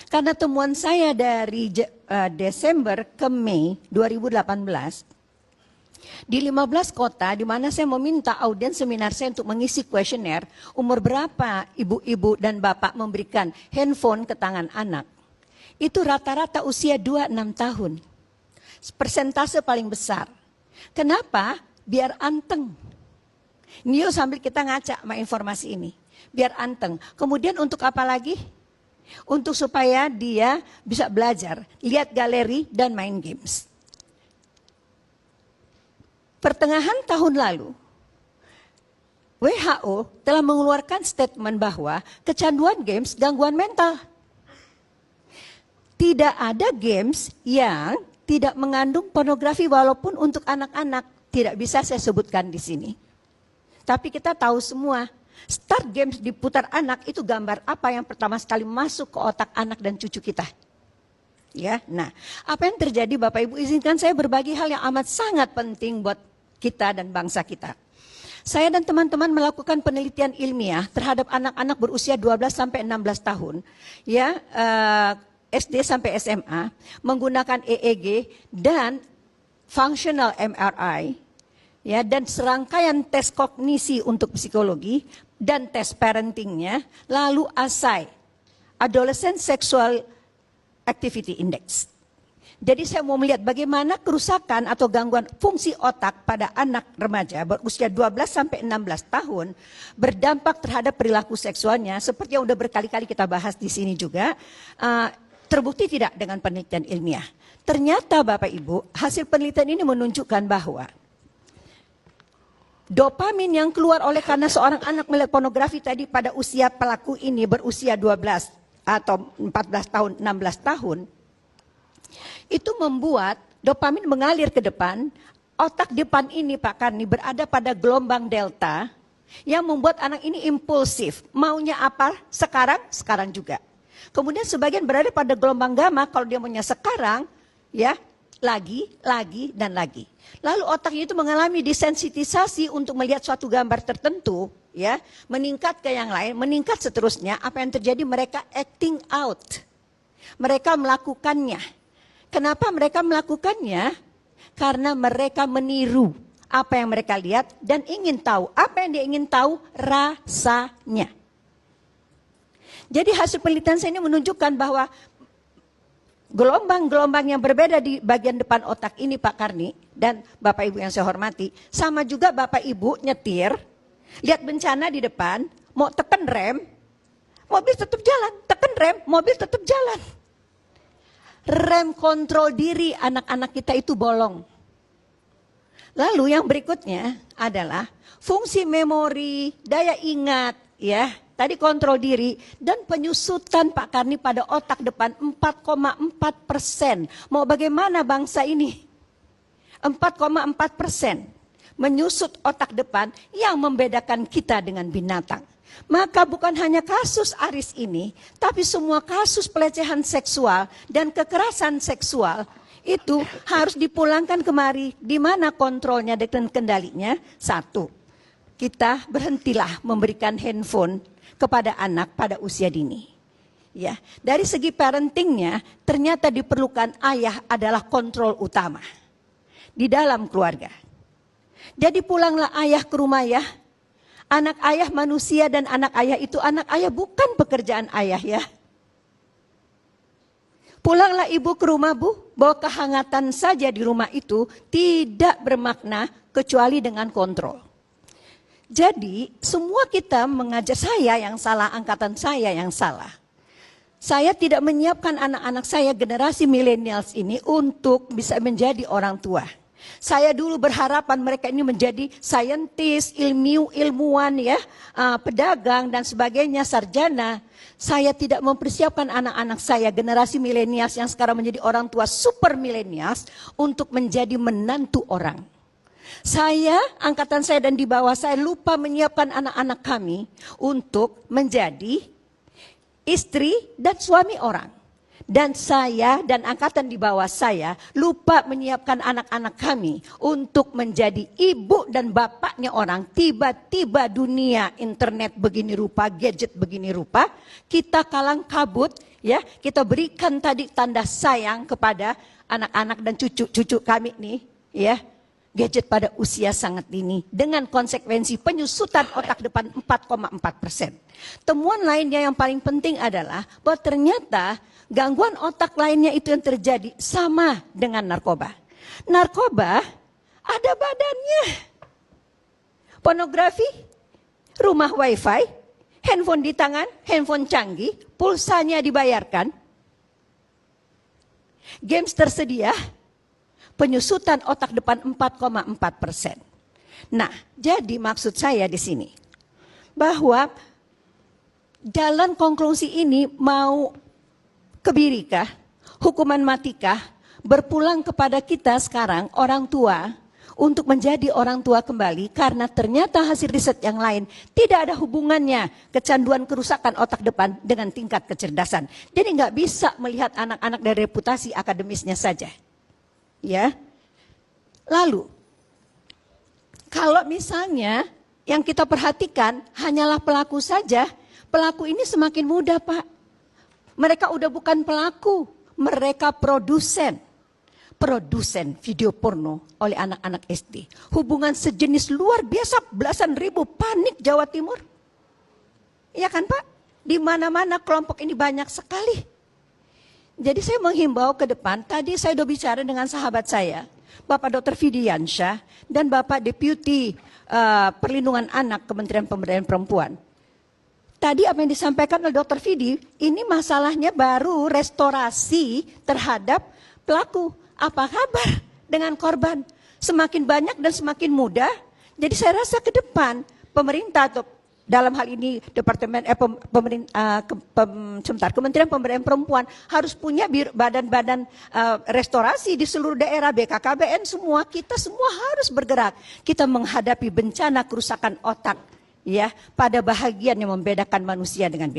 Karena temuan saya dari Desember ke Mei 2018, di 15 kota di mana saya meminta audiens seminar saya untuk mengisi kuesioner, umur berapa ibu-ibu dan bapak memberikan handphone ke tangan anak. Itu rata-rata usia 2-6 tahun. Persentase paling besar. Kenapa? Biar anteng. Yuk sambil kita ngaca sama informasi ini. Biar anteng. Kemudian untuk apa lagi? Untuk supaya dia bisa belajar, lihat galeri dan main games. Pertengahan tahun lalu, WHO telah mengeluarkan statement bahwa kecanduan games gangguan mental. Tidak ada games yang tidak mengandung pornografi walaupun untuk anak-anak. Tidak bisa saya sebutkan di sini. Tapi kita tahu semua, start games diputar anak itu gambar apa yang pertama sekali masuk ke otak anak dan cucu kita. Ya, nah, apa yang terjadi Bapak Ibu, izinkan saya berbagi hal yang amat sangat penting buat kita dan bangsa kita. Saya dan teman-teman melakukan penelitian ilmiah terhadap anak-anak berusia 12 sampai 16 tahun, ya, SD sampai SMA, menggunakan EEG dan functional MRI, ya, dan serangkaian tes kognisi untuk psikologi dan tes parentingnya, lalu ASI, Adolescent Sexual Activity Index. Jadi saya mau melihat bagaimana kerusakan atau gangguan fungsi otak pada anak remaja berusia 12 sampai 16 tahun berdampak terhadap perilaku seksualnya, seperti yang udah berkali-kali kita bahas di sini juga. Terbukti tidak dengan penelitian ilmiah. Ternyata Bapak Ibu, hasil penelitian ini menunjukkan bahwa dopamin yang keluar oleh karena seorang anak melihat pornografi tadi pada usia pelaku ini berusia 12 atau 14 tahun, 16 tahun, itu membuat dopamin mengalir ke depan. Otak depan ini Pak Karni berada pada gelombang delta yang membuat anak ini impulsif. Maunya apa? Sekarang, sekarang juga. Kemudian sebagian berada pada gelombang gamma, kalau dia maunya sekarang, ya, lagi, dan lagi. Lalu otaknya itu mengalami desensitisasi untuk melihat suatu gambar tertentu, ya, meningkat ke yang lain, meningkat seterusnya. Apa yang terjadi? Mereka acting out. Mereka melakukannya. Kenapa mereka melakukannya? Karena mereka meniru apa yang mereka lihat dan ingin tahu. Apa yang dia ingin tahu? Rasanya. Jadi hasil penelitian saya ini menunjukkan bahwa gelombang-gelombang yang berbeda di bagian depan otak ini Pak Karni dan Bapak Ibu yang saya hormati, sama juga Bapak Ibu nyetir, lihat bencana di depan, mau tekan rem, mobil tetap jalan, tekan rem, mobil tetap jalan. Rem kontrol diri anak-anak kita itu bolong. Lalu yang berikutnya adalah fungsi memori, daya ingat, ya. Tadi kontrol diri dan penyusutan Pak Karni pada otak depan 4,4%. Mau bagaimana bangsa ini? 4,4% menyusut otak depan yang membedakan kita dengan binatang. Maka bukan hanya kasus Aris ini, tapi semua kasus pelecehan seksual dan kekerasan seksual itu harus dipulangkan kemari, di mana kontrolnya dan kendalinya. Satu, kita berhentilah memberikan handphone kepada anak pada usia dini. Ya, dari segi parentingnya ternyata diperlukan ayah adalah kontrol utama di dalam keluarga. Jadi pulanglah ayah ke rumah ya. Anak ayah manusia dan anak ayah itu anak ayah bukan pekerjaan ayah ya. Pulanglah ibu ke rumah Bu, bahwa kehangatan saja di rumah itu tidak bermakna kecuali dengan kontrol. Jadi semua kita mengajar, saya yang salah, angkatan saya yang salah. Saya tidak menyiapkan anak-anak saya generasi milenials ini untuk bisa menjadi orang tua. Saya dulu berharapan mereka ini menjadi saintis, ilmuwan ya, pedagang dan sebagainya, sarjana. Saya tidak mempersiapkan anak-anak saya generasi milenials yang sekarang menjadi orang tua super milenials untuk menjadi menantu orang. Saya, angkatan saya dan di bawah saya lupa menyiapkan anak-anak kami untuk menjadi istri dan suami orang. dan saya dan angkatan di bawah saya lupa menyiapkan anak-anak kami untuk menjadi ibu dan bapaknya orang. Tiba-tiba dunia internet begini rupa, gadget begini rupa, kita kalang kabut, ya, kita berikan tadi tanda sayang kepada anak-anak dan cucu-cucu kami nih, ya. Gadget pada usia sangat dini dengan konsekuensi penyusutan otak depan 4,4%. Temuan lainnya yang paling penting adalah bahwa ternyata gangguan otak lainnya itu yang terjadi sama dengan narkoba. Narkoba ada badannya. Pornografi, rumah wifi, handphone di tangan, handphone canggih, pulsanya dibayarkan. Games tersedia, penyusutan otak depan 4,4%. Nah, jadi maksud saya di sini bahwa jalan konklusi ini mau kebirikah, hukuman matikah, berpulang kepada kita sekarang orang tua untuk menjadi orang tua kembali, karena ternyata hasil riset yang lain tidak ada hubungannya kecanduan kerusakan otak depan dengan tingkat kecerdasan. Jadi nggak bisa melihat anak-anak dari reputasi akademisnya saja. Ya, lalu kalau misalnya yang kita perhatikan hanyalah pelaku saja, pelaku ini semakin mudah, Pak. Mereka udah bukan pelaku, mereka produsen video porno oleh anak-anak SD. Hubungan sejenis luar biasa, belasan ribu, panik Jawa Timur. Iya kan, Pak? Di mana-mana kelompok ini banyak sekali. Jadi saya menghimbau ke depan, tadi saya sudah bicara dengan sahabat saya, Bapak Dr. Fidiansyah dan Bapak Deputi Perlindungan Anak Kementerian Pemberdayaan Perempuan. Tadi apa yang disampaikan oleh Dr. Fidi, ini masalahnya baru restorasi terhadap pelaku. Apa kabar dengan korban? Semakin banyak dan semakin mudah. Jadi saya rasa ke depan pemerintah atau dalam hal ini Kementerian Pemberdayaan Perempuan harus punya badan-badan restorasi di seluruh daerah, BKKBN semua, kita semua harus bergerak. Kita menghadapi bencana kerusakan otak, ya, pada bahagian yang membedakan manusia dengan binatang.